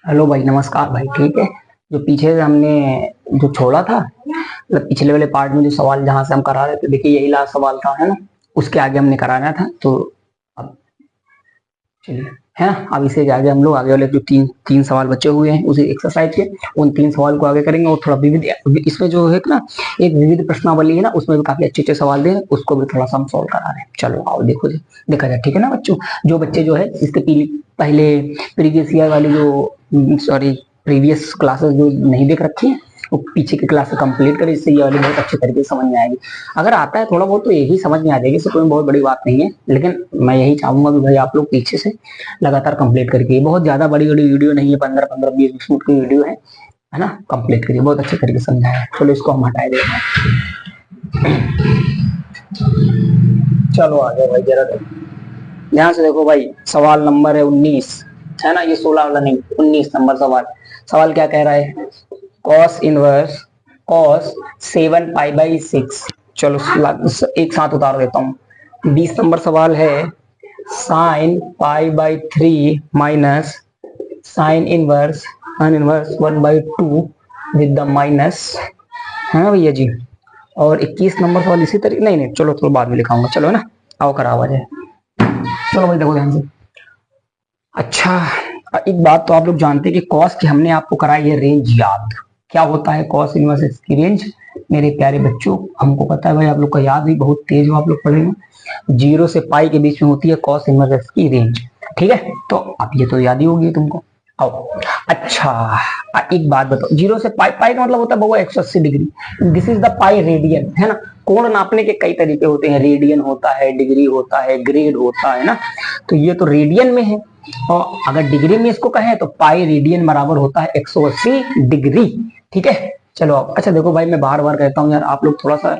Hello भाई, नमस्कार भाई। ठीक है। जो पीछे से हमने जो छोड़ा था, मतलब पिछले वाले पार्ट में जो सवाल जहां से हम करा रहे थे, देखिए यही लास्ट सवाल था, है ना। उसके आगे हमने कराना था, तो अब चलिए, है ना। अब इसे आगे हम लोग आगे वाले जो तीन तीन सवाल बचे हुए हैं उसी एक्सरसाइज के, उन तीन सवाल को आगे करेंगे। और थोड़ा विविध, इसमें जो है ना, एक विविध प्रश्नावली है ना, उसमें भी काफी अच्छे अच्छे सवाल दे, उसको भी थोड़ा सा हम सोल्व करा रहे हैं। चलो आओ देखो जी, देखा जाए। ठीक है ना बच्चों। जो बच्चे जो है इसके पहले प्रीवियस ईयर वाली जो सॉरी प्रीवियस क्लासेस जो नहीं देख रखी है, वो पीछे की क्लास कंप्लीट करें, इससे ये वाली बहुत अच्छे तरीके से समझ में आएगी। अगर आता है थोड़ा बहुत तो यही समझ में आ जाएगी, इससे कोई बहुत बड़ी बात नहीं है। लेकिन मैं यही चाहूंगा कि भाई आप लोग पीछे से लगातार कंप्लीट करके, बहुत ज्यादा बड़ी बड़ी वीडियो नहीं है, 15-15, 20-20 मिनट की वीडियो है ना। कंप्लीट करिए, बहुत अच्छे तरीके से समझाया। चलो इसको हम हटाए देते हैं। चलो आगे भाई, जरा ध्यान से देखो भाई। सवाल नंबर है 19, है ना। ये 16 वाला नहीं, 19 नंबर सवाल। सवाल क्या कह रहा है? Cos inverse cos 7 पाई/6। चलो एक साथ उतार देता हूँ। 20 नंबर सवाल है साइन पाई/3 minus sine inverse tan inverse 1/2 with the minus, है ना भैया जी। और 21 नंबर सवाल इसी तरीके, नहीं नहीं चलो थोड़ा बाद में लिखाऊंगा, चलो ना। आओ करा आवाज है। चलो भाई देखो ध्यान से। अच्छा, एक बात तो आप लोग जानते हैं कि कॉस की हमने आपको कराई है रेंज याद। क्या होता है कॉस इनवर्स एक्स की रेंज? मेरे प्यारे बच्चों, हमको पता है भाई, आप लोग का याद भी बहुत तेज हो, आप लोग पढ़े हो। 0 से पाई के बीच में होती है कॉस इनवर्स एक्स की रेंज। ठीक है, तो अब ये तो याद ही होगी तुमको। आओ। अच्छा, एक बात बताओ, 0 से पाई, पाई का मतलब होता है बउआ 180 degree. This is the pi radian, है ना। कोण नापने के कई तरीके होते हैं, रेडियन होता है, डिग्री होता है, ग्रेड होता है ना। तो ये तो रेडियन में है, और अगर डिग्री में इसको कहें तो पाई रेडियन बराबर होता है 180 डिग्री। ठीक है। चलो अब अच्छा देखो भाई, मैं बार बार कहता हूँ यार, आप लोग थोड़ा सा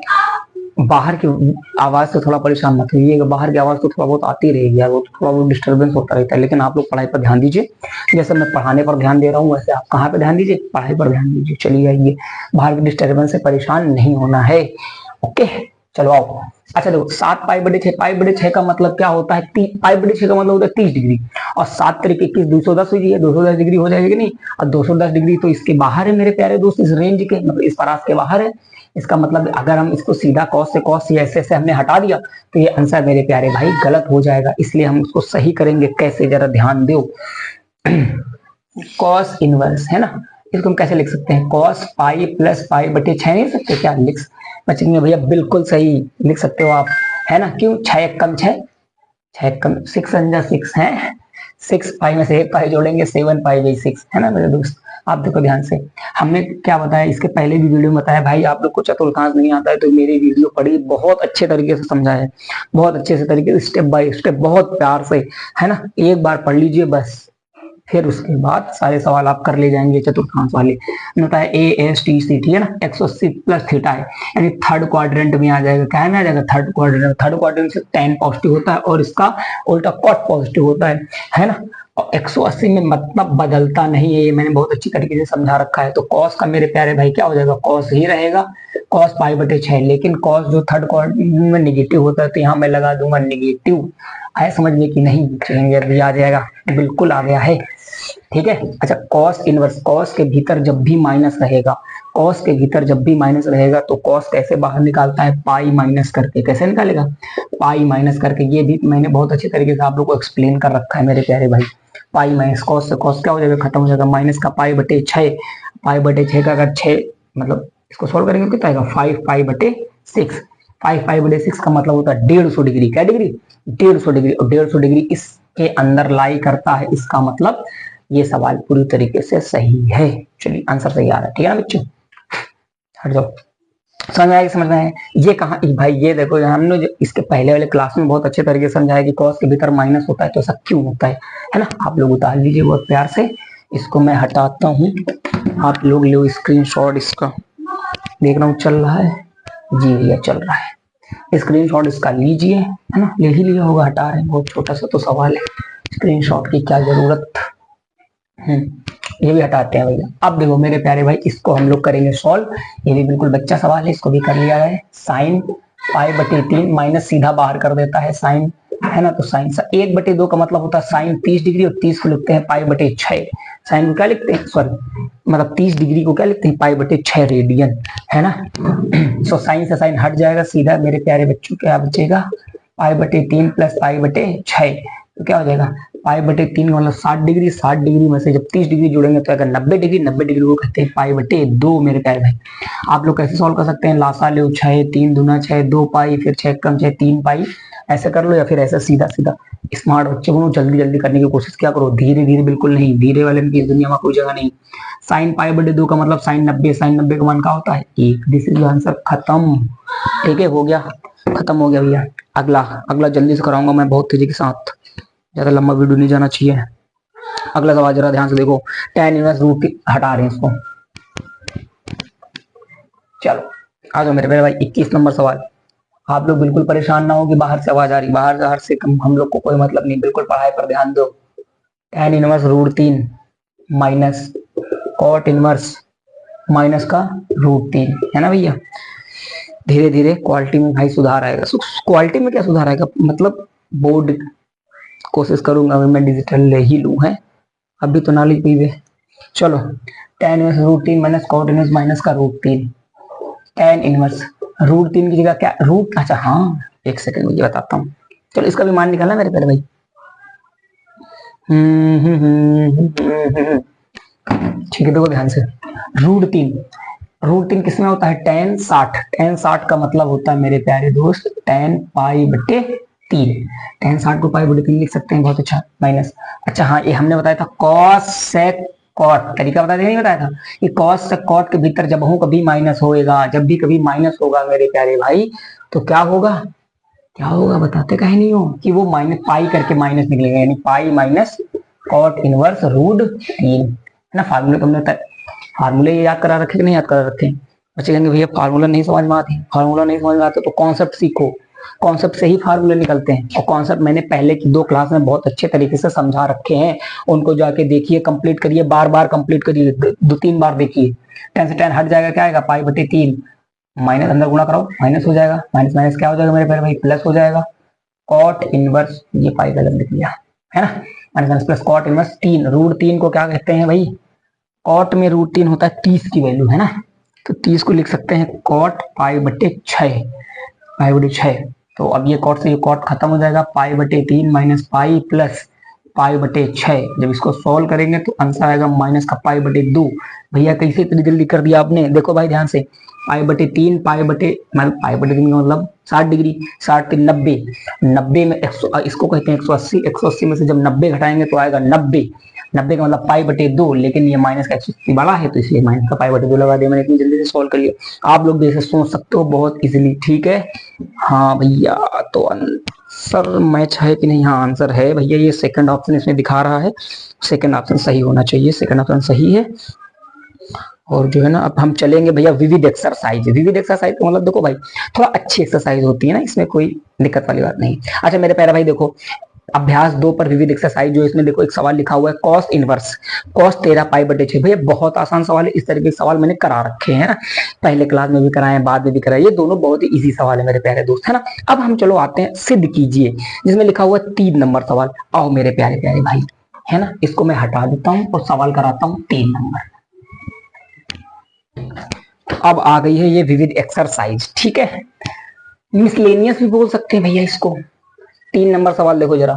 बाहर की आवाज से थोड़ा परेशान मत होइएगा। बाहर की आवाज तो थोड़ा बहुत आती रहेगी यार, वो थोड़ा बहुत डिस्टर्बेंस होता रहता है। लेकिन आप लोग पढ़ाई पर ध्यान दीजिए। जैसे मैं पढ़ाने पर ध्यान दे रहा हूँ, वैसे आप कहाँ पे ध्यान दीजिए? पढ़ाई पर ध्यान दीजिए। चलिए आइए, बाहर की डिस्टर्बेंस से परेशान नहीं होना है। ओके, चलो आओ। अच्छा देखो, 7 पाई/6, पाई/6 का मतलब क्या होता है? पाई/6 का मतलब होता है 30 डिग्री। और 7×3 = 21, 210 हुई है, 210 डिग्री हो जाएगी नहीं। और 210 डिग्री तो इसके बाहर है मेरे प्यारे दोस्त, इस रेंज के, मतलब इस परास के बाहर है। इसका मतलब अगर हम इसको सीधा कॉस से कॉस या ऐसे हमने हटा दिया, तो ये आंसर मेरे प्यारे भाई गलत हो जाएगा। इसलिए हम उसको सही करेंगे। कैसे, जरा ध्यान दो। कॉस इनवर्स, है ना। इसको हम कैसे लिख सकते हैं? कॉस पाई प्लस पाई/6 नहीं सकते क्या? बचेंगे भैया, बिल्कुल सही लिख सकते हो आप, है ना। क्यों? 6 × 1 = 6, 6 6 है। 6 पाई में से एक पाई जोड़ेंगे, 7 पाई/6, है ना मेरे दोस्त। आप देखो ध्यान से, हमने क्या बताया इसके पहले भी वीडियो में बताया भाई, आप लोग को चतुर्थांश नहीं आता है तो मेरी वीडियो पढ़ी, बहुत अच्छे तरीके से समझा है, बहुत अच्छे से तरीके से, स्टेप बाय स्टेप, बहुत प्यार से, है ना। एक बार पढ़ लीजिए बस, फिर उसके बाद सारे सवाल आप कर ले जाएंगे चतुर्थांश वाले। होता है ASTC, है ना। 180 + थीटा है, यानी थर्ड क्वाड्रेंट में आ जाएगा। क्या में आ जाएगा? Third quadrant. थर्ड क्वाड्रेंट से tan पॉजिटिव होता है और इसका उल्टा कॉट पॉजिटिव होता है ना। और 180 में मतलब बदलता नहीं है, ये मैंने बहुत अच्छी तरीके से समझा रखा है। तो कॉस का मेरे प्यारे भाई क्या हो जाएगा? कॉस ही रहेगा, कॉस पाई/6। लेकिन कॉस जो थर्ड क्वाड्रेंट में निगेटिव होता है, तो यहाँ मैं लगा दूंगा निगेटिव। आया समझ में कि नहीं? चलेंगे, अभी आ जाएगा, बिल्कुल आ गया है। ठीक है। अच्छा, कॉस इनवर्स, कॉस के भीतर जब भी माइनस रहेगा, कॉस के भीतर जब भी माइनस रहेगा तो कॉस कैसे बाहर निकालता है? पाई माइनस करके। कैसे निकालेगा? पाई माइनस करके। ये भी मैंने बहुत अच्छे तरीके से आप लोग को एक्सप्लेन कर रखा है मेरे प्यारे भाई। पाई माइनस कॉस से कॉस क्या हो जाएगा? खत्म हो जाएगा। माइनस का पाई/6, पाई/6 का अगर 6, मतलब इसको सोल्व करेंगे कितना आएगा? 5 पाई/6। 5 पाई/6 का मतलब होता है 150 डिग्री। क्या डिग्री? 150 डिग्री। और 150 डिग्री इसके अंदर लाई करता है, इसका मतलब ये सवाल पूरी तरीके से सही है। चलिए आंसर सही आ रहा है, ठीक है ना बच्चों। हट जाओ। समझ में आया? समझ में आया? ये कहा भाई, ये देखो हमने जो इसके पहले वाले क्लास में बहुत अच्छे तरीके से समझाया कि कॉस के भीतर माइनस होता है, तो ऐसा क्यों होता है ना। आप लोग उतार लीजिए बहुत प्यार से। इसको मैं हटाता हूँ, आप लोग लो स्क्रीनशॉट इसका। देख रहा हूँ चल रहा है जी भैया, चल रहा है। स्क्रीनशॉट इसका लीजिए, है ना। ले ही लिया होगा, हटा रहे हैं, बहुत छोटा सा तो सवाल है, स्क्रीनशॉट की क्या जरूरत। ये भी हटाते हैं भैया। अब देखो मेरे प्यारे भाई, इसको हम लोग करेंगे सॉल्व। ये भी बिल्कुल बच्चा सवाल है, इसको भी कर लिया है। साइन पाई/3 माइनस सीधा बाहर कर देता है, साइन है ना। तो साइन 1/2 का मतलब होता है साइन 30 डिग्री, और 30 को लिखते हैं पाई/6। साइन को क्या लिखते हैं, सॉरी मतलब 30 डिग्री को क्या लिखते हैं, पाई/6 रेडियन, है ना। सो साइन से साइन हट जाएगा, सीधा मेरे प्यारे बच्चों क्या बचेगा, पाई/3 प्लस पाई/6। तो क्या हो जाएगा, पाई/3 का मतलब 60 डिग्री, 60 डिग्री में से जब 30 डिग्री जुड़ेंगे तो अगर 90 डिग्री, 90 डिग्री को कहते हैं पाई/2 मेरे प्यारे भाई। आप लोग कैसे सॉल्व कर सकते हैं, लासा लो 6, 3 दूना 6, 2 पाई, फिर 6 कम 6 3 पाई, ऐसे कर लो, या फिर ऐसा सीधा सीधा। स्मार्ट बच्चे को जल्दी जल्दी करने की कोशिश क्या करो, धीरे धीरे बिल्कुल नहीं, धीरे वाले की इस दुनिया में कोई जगह नहीं। साइन पाई/2 का मतलब साइन 90, साइन 90 का मान क्या होता है 1। दिस इज आंसर, खत्म। ठीक है, हो गया, खत्म हो गया भैया। अगला अगला जल्दी से कराऊंगा मैं, बहुत तेजी के साथ, ज्यादा लंबा वीडियो नहीं जाना चाहिए। अगला सवाल जरा ध्यान से देखो, tan इनवर्स रूट हटा रहे हैं इसको। चलो आ जाओ मेरे भाई, 21 नंबर सवाल। आप लोग बिल्कुल परेशान ना हो कि बाहर से आवाज आ रही, बाहर से हम लोग को कोई मतलब नहीं, बिल्कुल पढ़ाई पर ध्यान दो। tan inverse √3 minus cot inverse minus का √3, है ना भैया। धीरे धीरे क्वालिटी में भाई सुधार आएगा। क्वालिटी में क्या सुधार आएगा, मतलब बोर्ड कोशिश करूंगा मैं डिजिटल ले ही लूं, है अभी तो नाली पीवे। चलो, tan inverse √3 minus cot inverse minus का √3, tan इनवर्स √3 की जगह क्या रूट, अच्छा हाँ, एक सेकंड मुझे बताता हूँ। चलो इसका भी मान निकालना मेरे पहले भाई। ठीक है, देखो ध्यान से, √3 किसमें होता है, tan 60 का मतलब होता है मेरे प्यारे दोस्त tan पाई/3। tan 60 को पाई/3 लिख सकते हैं, बहुत अच्छा। माइनस, अच्छा हाँ, ये हमने बताया था cos sec cot, तरीका बताया था नहीं, बताया था कि cos sec cot के भीतर जब हो कभी माइनस होएगा, जब भी कभी माइनस होगा मेरे प्यारे भाई, तो क्या होगा, क्या होगा बताते कहीं नहीं हो, कि वो माइनस पाई करके माइनस निकलेगा, यानी पाई माइनस कॉट इनवर्स √3, है ना। फार्मूले तुमने फार्मूले ये याद करा रखे कि नहीं याद करा रखे। बच्चे कहेंगे भैया फार्मूला नहीं समझ में आती, फार्मूला नहीं समझ में आता तो कॉन्सेप्ट सीखो, कॉन्सेप्ट से ही फार्मूले निकलते हैं। और कॉन्सेप्ट मैंने पहले की 2 क्लास में बहुत अच्छे तरीके से समझा रखे हैं, उनको जाके देखिए, कंप्लीट करिए, बार बार कंप्लीट करिए, 2-3 बार देखिए। tan से tan हट जाएगा, क्या आएगा पाई/3, माइनस अंदर गुणा करो माइनस हो जाएगा, माइनस माइनस क्या हो जाएगा मेरे प्यारे भाई, प्लस हो जाएगा। कॉट इनवर्स, ये पाई गलत लिख लिया, है ना, minus minus plus cot inverse 3, √3 को क्या कहते हैं भाई, कॉट में √3 होता है 30 की वैल्यू, है ना। तो 30 को लिख सकते हैं कॉट पाई/6, पाई/6। तो अब ये कॉट से ये कॉट खत्म हो जाएगा, पाई/3 माइनस पाई प्लस पाई/6। जब इसको सॉल्व करेंगे तो आंसर आएगा माइनस का पाई/2। भैया कैसे इतनी जल्दी कर दिया आपने, देखो भाई ध्यान से, पाई/3 पाई/3 का मतलब 60 डिग्री, 60 90 में इसको कहते हैं 180, 180 में से जब 90 घटाएंगे तो आएगा 90, 90 का मतलब पाई/2, लेकिन ये माइनस का 180 बड़ा है तो इसलिए माइनस का पाई/2 लगा दिया मैंने, इतनी जल्दी से सॉल्व कर लिया। आप लोग जैसे सोच सकते हो बहुत इजीली, ठीक है। हाँ भैया, तो आंसर मैच है कि नहीं, हाँ आंसर है भैया, ये सेकंड ऑप्शन इसमें दिखा रहा है, सेकंड ऑप्शन सही होना चाहिए, सेकंड ऑप्शन सही है। और जो है ना, अब हम चलेंगे भैया विविध एक्सरसाइज। विविध एक्सरसाइज का मतलब देखो भाई, थोड़ा अच्छी एक्सरसाइज होती है ना, इसमें कोई दिक्कत वाली बात नहीं। अच्छा मेरे प्यारे भाई देखो, अभ्यास 2 पर विविध एक्सरसाइज, जो इसमें देखो एक सवाल लिखा हुआ है cos इनवर्स cos 13 पाई/6। भैया बहुत आसान सवाल है, इस तरह के सवाल मैंने करा रखे हैं ना, पहले क्लास में भी कराए, बाद में भी कराए, ये दोनों बहुत ही इजी सवाल है मेरे प्यारे दोस्त, है ना। अब हम चलो आते हैं सिद्ध कीजिए, जिसमें लिखा हुआ है 3 नंबर सवाल। आओ मेरे प्यारे प्यारे भाई, है ना, इसको मैं हटा देता हूँ और सवाल कराता हूँ 3 नंबर। अब आ गई है ये विविध एक्सरसाइज, ठीक है, मिसलेनियस भी बोल सकते हैं भैया इसको। 3 नंबर सवाल देखो जरा,